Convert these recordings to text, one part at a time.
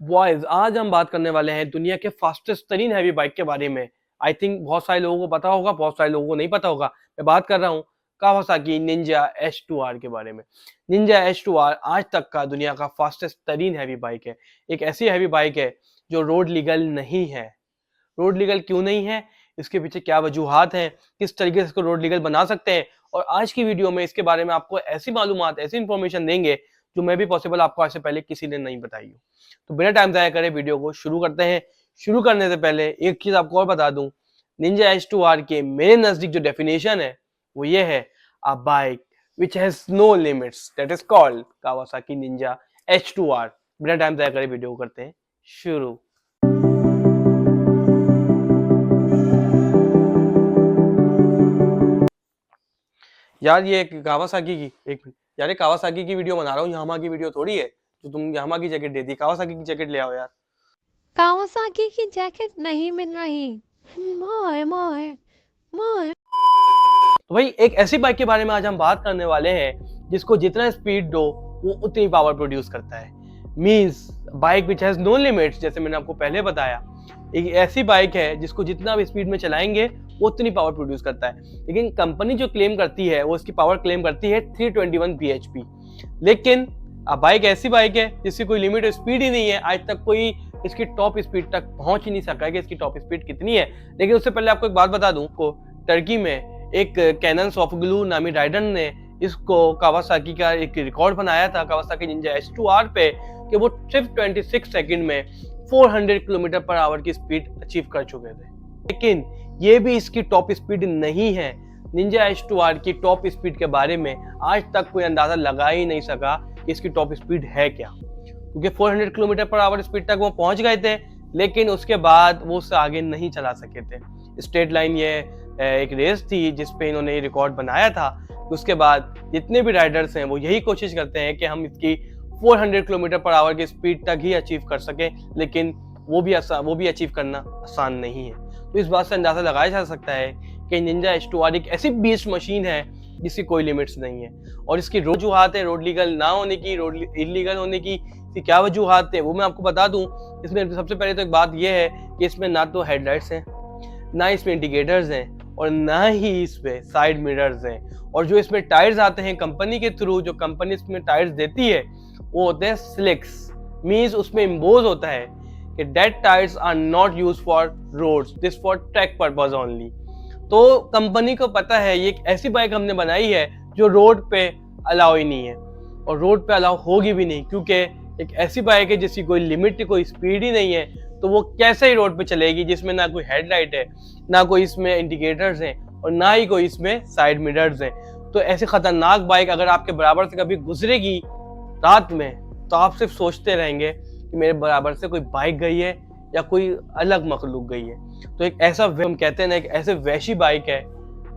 Boys आज हम बात करने वाले हैं दुनिया के फास्टेस्ट तरीन हैवी बाइक के बारे में। आई थिंक बहुत सारे लोगों को पता होगा, बहुत सारे लोगों को नहीं पता होगा। मैं बात कर रहा हूँ कावासाकी निंजा H2R के बारे में। निंजा H2R आज तक का दुनिया का फास्टेस्ट तरीन हैवी बाइक है। एक ऐसी हैवी बाइक है जो रोड लीगल नहीं है। रोड लीगल क्यों नहीं है, इसके पीछे क्या वजूहात हैं, किस तरीके से इसको रोड लीगल बना सकते हैं, और आज की वीडियो में इसके बारे में आपको ऐसी मालूमात, ऐसी इंफॉर्मेशन देंगे जो मैं भी पॉसिबल आपको आज से पहले किसी ने नहीं बताई हो। तो बिना टाइम जाया करे वीडियो को शुरू करते हैं। शुरू करने से पहले एक चीज आपको और बता दूं, निंजा H2R के मेरे नजदीक जो डेफिनेशन है वो ये है, a bike which has no limits that is called Kawasaki Ninja H2R। बिना टाइम जाया करे वीडियो को करते हैं शुरू। यार ये कावासाकी की यार कावासाकी की वीडियो बना रहा हूँ, यामा की वीडियो थोड़ी है जो तुम यामा की जैकेट दे दी। कावासाकी की जैकेट ले आओ यार। कावासाकी की जैकेट नहीं मिल रही। मोए मोए मोए। तो भाई एक ऐसी बाइक के बारे में आज हम बात करने वाले हैं जिसको जितना स्पीड दो वो उतनी पावर प्रोड्यूस करता है। Means bike which has no limits, जैसे मैंने आपको पहले बताया। एक ऐसी बाइक है जिसको जितना भी स्पीड में चलाएंगे वो उतनी पावर प्रोड्यूस करता है। लेकिन कंपनी जो क्लेम करती है वो इसकी पावर क्लेम करती है 321 bhp। लेकिन बाइक ऐसी बाइक है जिसकी कोई लिमिट स्पीड ही नहीं है। आज तक कोई इसकी टॉप स्पीड तक पहुंच ही नहीं सका है कि इसकी टॉप स्पीड कितनी है। लेकिन उससे पहले आपको एक बात बता दूं, को टर्की में एक कैनन सॉफ्टग्लू नामी राइडर ने इसको कावासाकी का एक रिकॉर्ड बनाया था कावासाकी निंजा H2R पे, कि वो सिर्फ 26 सेकंड में 400 किलोमीटर पर आवर की स्पीड अचीव कर चुके थे। लेकिन ये भी इसकी टॉप स्पीड नहीं है। निंजा H2R की टॉप स्पीड के बारे में आज तक कोई अंदाजा लगा ही नहीं सका कि इसकी टॉप स्पीड है क्या, क्योंकि 400 किलोमीटर पर आवर स्पीड तक वो पहुंच गए थे, लेकिन उसके बाद वो उससे आगे नहीं चला सके थे। स्ट्रेट लाइन ये एक रेस थी जिसपे इन्होंने ये रिकॉर्ड बनाया था। उसके बाद जितने भी राइडर्स हैं वो यही कोशिश करते हैं कि हम इसकी 400 किलोमीटर पर आवर की स्पीड तक ही अचीव कर सकें, लेकिन वो भी अचीव करना आसान नहीं है। तो इस बात से अंदाजा लगाया जा सकता है कि निंजा H2R एक ऐसी बीस्ट मशीन है जिसकी कोई लिमिट्स नहीं है। और इसकी वजूहात है रोड लीगल ना होने की, रोड इलीगल होने की क्या वजूहात है वो मैं आपको बता दूं। इसमें सबसे पहले तो एक बात यह है कि इसमें ना तो हेडलाइट्स हैं, ना इसमें इंडिकेटर्स हैं, और ना ही इसमें साइड मिरर्स हैं। और जो इसमें टायर्स आते हैं कंपनी के थ्रू, जो कंपनी इसमें टायर्स देती है वो होते हैं स्लिक्स। मींस उसमें इम्बोज होता है कि that tyres are not used for roads, this for track purpose only. तो कंपनी को पता है ये एक ऐसी बाइक हमने बनाई है जो रोड पे अलाउ ही नहीं है, और रोड पे अलाउ होगी भी नहीं, क्योंकि एक ऐसी बाइक है जिसकी कोई लिमिट, कोई स्पीड ही नहीं है। तो वो कैसे ही रोड पे चलेगी जिसमें ना कोई हेडलाइट है, ना कोई इसमें इंडिकेटर्स हैं, और ना ही कोई इसमें साइड मिरर्स हैं। तो ऐसी खतरनाक बाइक अगर आपके बराबर से कभी गुजरेगी रात में, तो आप सिर्फ सोचते रहेंगे कि मेरे बराबर से कोई बाइक गई है या कोई अलग मखलूक गई है। तो एक ऐसा हम कहते हैं ना, एक ऐसे वैशी बाइक है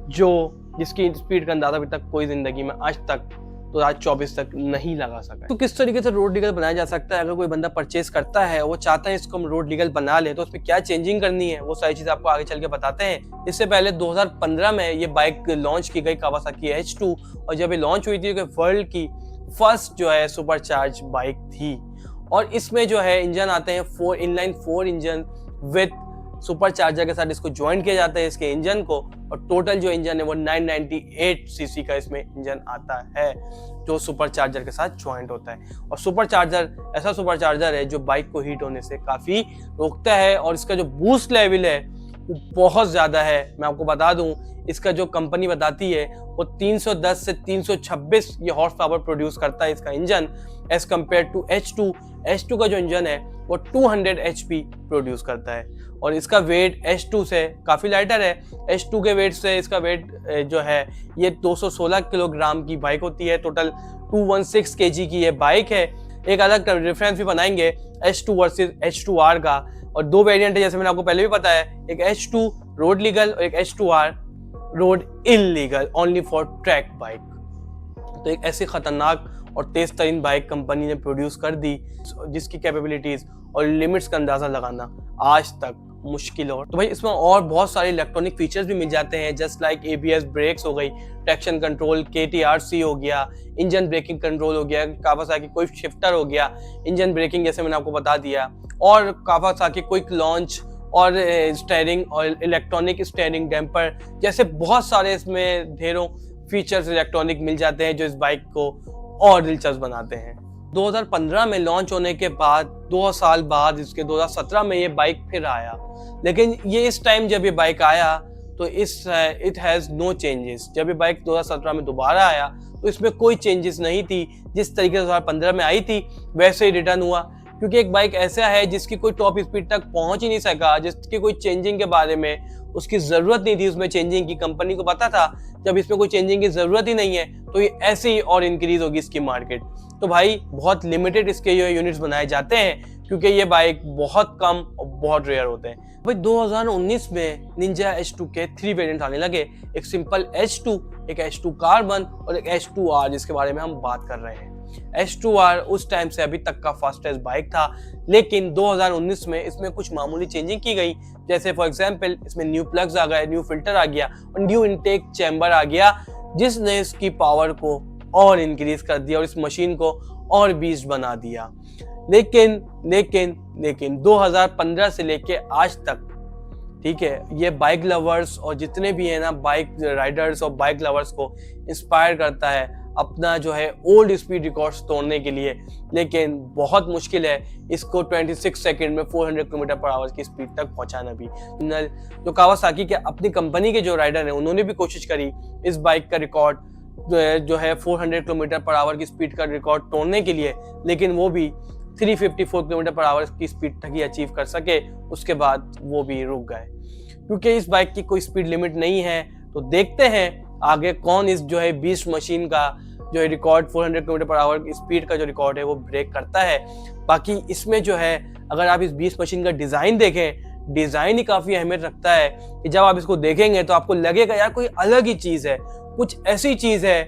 जो जिसकी स्पीड का अंदाजा अभी तक कोई जिंदगी में आज तक, तो आज 24 तक नहीं लगा सका। तो किस तरीके से रोड लीगल बनाया जा सकता है? अगर कोई बंदा परचेज करता है, वो चाहता है इसको हम रोड लीगल बना ले, तो उसमें क्या चेंजिंग करनी है, वो सारी चीजें आपको आगे चल के बताते हैं। इससे पहले 2015 में ये बाइक लॉन्च की गई कावासाकी H2, और जब ये लॉन्च हुई थी, वर्ल्ड की फर्स्ट जो है सुपरचार्ज बाइक थी। और इसमें जो है इंजन आते हैं 4 inline 4 engine with super charger के साथ इसको ज्वाइन किया जाता है इसके इंजन को। और टोटल जो इंजन है वो 998 सीसी का इसमें इंजन आता है जो सुपर चार्जर के साथ ज्वाइंट होता है। और सुपर चार्जर ऐसा सुपर चार्जर है जो बाइक को हीट होने से काफी रोकता है, और इसका जो बूस्ट लेवल है वो बहुत ज्यादा है। मैं आपको बता दूं, इसका जो कंपनी बताती है वो 310 से 326 ये हॉर्स पावर प्रोड्यूस करता है इसका engine, as compare to H2 का जो इंजन है वो 200 HP प्रोड्यूस करता है। और इसका वेट H2 से काफ़ी लाइटर है। H2 के वेट से इसका वेट जो है ये 216 किलोग्राम की बाइक होती है। टोटल 216 kg की ये बाइक है। एक अलग रेफरेंस भी बनाएंगे H2 वर्सेस H2R का, और 2 वेरिएंट है जैसे मैंने आपको पहले भी बताया, एक H2 रोड लीगल और एक H2R road illegal only for track bike. तो एक ऐसी खतरनाक और तेज तरीन बाइक कंपनी ने प्रोड्यूस कर दी जिसकी कैपेबिलिटीज और लिमिट्स का अंदाजा लगाना आज तक मुश्किल और। तो भाई इसमें और बहुत सारे इलेक्ट्रॉनिक फीचर्स भी मिल जाते हैं, जस्ट लाइक ABS ब्रेक्स हो गई, ट्रैक्शन कंट्रोल, KTRC हो गया, इंजन ब्रेकिंग कंट्रोल हो गया, कावासाकी क्विक शिफ्टर हो गया, इंजन ब्रेकिंग जैसे मैंने आपको बता दिया, और कावासाकी क्विक लॉन्च, और स्टीयरिंग और इलेक्ट्रॉनिक स्टीयरिंग डैम्पर जैसे बहुत सारे इसमें ढेरों फीचर्स इलेक्ट्रॉनिक मिल जाते हैं जो इस बाइक को और दिलचस्प बनाते हैं। 2015 में लॉन्च होने के बाद 2 साल बाद इसके 2017 में ये बाइक फिर आया, लेकिन ये इस टाइम जब ये बाइक आया तो इट हैज़ नो चेंजेस। जब ये बाइक 2017 में दोबारा आया तो इसमें कोई चेंजेस नहीं थी, जिस तरीके से 2015 में आई थी वैसे ही रिटर्न हुआ, क्योंकि एक बाइक ऐसा है जिसकी कोई टॉप स्पीड तक पहुंच ही नहीं सका, जिसकी कोई चेंजिंग के बारे में उसकी जरूरत नहीं थी, उसमें चेंजिंग की कंपनी को पता था जब इसमें कोई चेंजिंग की जरूरत ही नहीं है तो ये ऐसे ही और इंक्रीज होगी इसकी मार्केट। तो भाई बहुत लिमिटेड इसके ये यूनिट्स बनाए जाते हैं क्योंकि ये बाइक बहुत कम और बहुत रेयर होते हैं। भाई 2019 में निंजा H2 के 3 वेरिएंट आने लगे, एक सिंपल H2, एक H2 कार्बन और एक H2R, जिसके बारे में हम बात कर रहे हैं। H2R उस टाइम से अभी तक का फास्टेस्ट बाइक था, लेकिन 2019 में इसमें कुछ मामूली चेंजिंग की गई, जैसे फॉर एग्जांपल इसमें न्यू प्लग्स आ गए, न्यू फिल्टर आ गया और न्यू इनटेक चैम्बर आ गया, जिसने इसकी पावर को और इंक्रीज कर दिया और इस मशीन को और बीस्ट बना दिया। लेकिन 2015 से लेके आज तक, ठीक है, ये बाइक लवर्स और जितने भी है ना बाइक राइडर्स और बाइक लवर्स को इंस्पायर करता है अपना जो है ओल्ड स्पीड रिकॉर्ड्स तोड़ने के लिए, लेकिन बहुत मुश्किल है इसको 26 सेकंड में 400 किलोमीटर पर आवर की स्पीड तक पहुंचाना भी। जो कावासाकी के अपनी कंपनी के जो राइडर हैं उन्होंने भी कोशिश करी इस बाइक का रिकॉर्ड जो है 400 किलोमीटर पर आवर की स्पीड का रिकॉर्ड तोड़ने के लिए, लेकिन वो भी 354 किलोमीटर पर आवर की स्पीड तक ही अचीव कर सके, उसके बाद वो भी रुक गए क्योंकि इस बाइक की कोई स्पीड लिमिट नहीं है। तो देखते हैं आगे कौन इस जो है बीस्ट मशीन का जो है रिकॉर्ड 400 किलोमीटर पर आवर की स्पीड का जो रिकॉर्ड है वो ब्रेक करता है। बाकी इसमें जो है अगर आप इस बीस्ट मशीन का डिज़ाइन देखें, डिज़ाइन ही काफ़ी अहमियत रखता है कि जब आप इसको देखेंगे तो आपको लगेगा यार कोई अलग ही चीज़ है, कुछ ऐसी चीज़ है।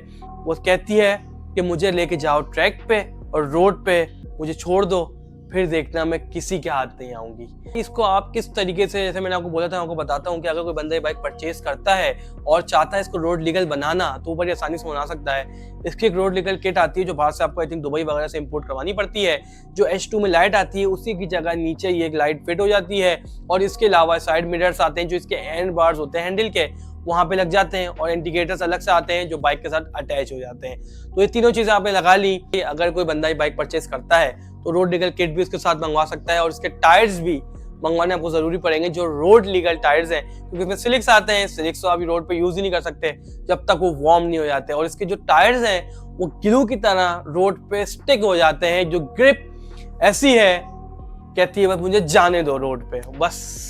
वो कहती है कि मुझे लेके जाओ ट्रैक पे और रोड पे मुझे छोड़ दो, फिर देखना मैं किसी के हाथ नहीं आऊंगी। इसको आप किस तरीके से, जैसे मैंने आपको बोला था, आपको बताता हूँ कि अगर कोई बंदा ये बाइक परचेज करता है और चाहता है इसको रोड लीगल बनाना तो वो बड़ी आसानी से बना सकता है। इसकी एक रोड लीगल किट आती है जो बाहर से आपको आई थिंक दुबई वगैरह से इंपोर्ट करवानी पड़ती है। जो H2 में लाइट आती है उसी की जगह नीचे ये एक लाइट फिट हो जाती है और इसके अलावा साइड मिरर्स आते हैं जो इसके हैंड बार्स होते हैं हैंडल के, वहाँ पे लग जाते हैं और इंडिकेटर्स अलग से आते हैं जो बाइक के साथ अटैच हो जाते हैं। तो ये तीनों चीज़ें आपने लगा ली। अगर कोई बंदा ये बाइक परचेज करता है तो रोड लीगल किट भी उसके साथ मंगवा सकता है और इसके टायर्स भी मंगवाने आपको जरूरी पड़ेंगे जो रोड लीगल टायर्स हैं, क्योंकि इसमें सिलिक्स आते हैं। सिलिक्स तो अभी रोड पे यूज ही नहीं कर सकते जब तक वो वार्म नहीं हो जाते, और इसके जो टायर्स हैं वो ग्लू की तरह रोड पे स्टिक हो जाते हैं। जो ग्रिप ऐसी है, कहती है बस मुझे जाने दो रोड पे, बस।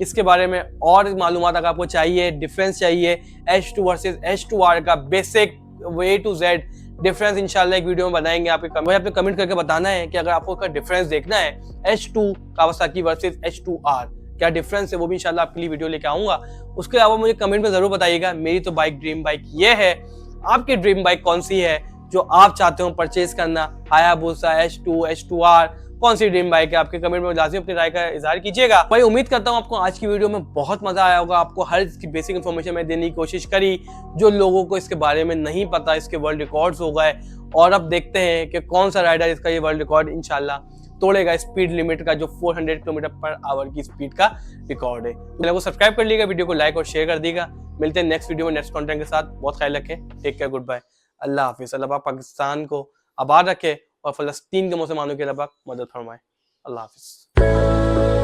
इसके बारे में और मालूमात अगर आपको चाहिए, डिफरेंस चाहिए H2 वर्सेस H2R का basic A to Z difference इंशाल्लाह एक वीडियो में बनाएंगे। आपने कमेंट करके बताना है कि अगर आपको इसका डिफरेंस देखना है H2 कावासाकी वर्सेस H2R क्या डिफरेंस है, वो भी इंशाल्लाह आपके लिए वीडियो लेके आऊंगा। उसके अलावा मुझे कमेंट में जरूर बताइएगा मेरी तो बाइक ड्रीम बाइक ये है, आपकी ड्रीम बाइक कौन सी है जो आप चाहते हो परचेज करना, हायाबुसा, H2, H2R, कौन सी ड्रीम बाइक है? आपके कमेंट में लाजिम अपनी राय का इजहार कीजिएगा। भाई उम्मीद करता हूँ आपको आज की वीडियो में बहुत मजा आया होगा। आपको हर इसकी बेसिक इन्फॉर्मेशन मैं देने की कोशिश करी जो लोगों को इसके बारे में नहीं पता। इसके वर्ल्ड रिकॉर्ड्स हो गए और अब देखते हैं कि कौन सा राइडर इसका ये वर्ल्ड रिकॉर्ड इंशाल्लाह तोड़ेगा, स्पीड लिमिट का जो 400 किलोमीटर पर आवर की स्पीड का रिकॉर्ड है। चैनल को सब्सक्राइब कर लीजिएगा, वीडियो को लाइक और शेयर कर दीजिएगा। मिलते हैं नेक्स्ट वीडियो में नेक्स्ट कंटेंट के साथ। बहुत ख्याल रखें, टेक केयर, गुड बाय, अल्लाह हाफिज़। अल्लाह पाक पाकिस्तान को आबाद रखे और फलस्तीन के मुसलमानों की अल्लाह पाक मदद फरमाए। अल्लाह हाफिज़।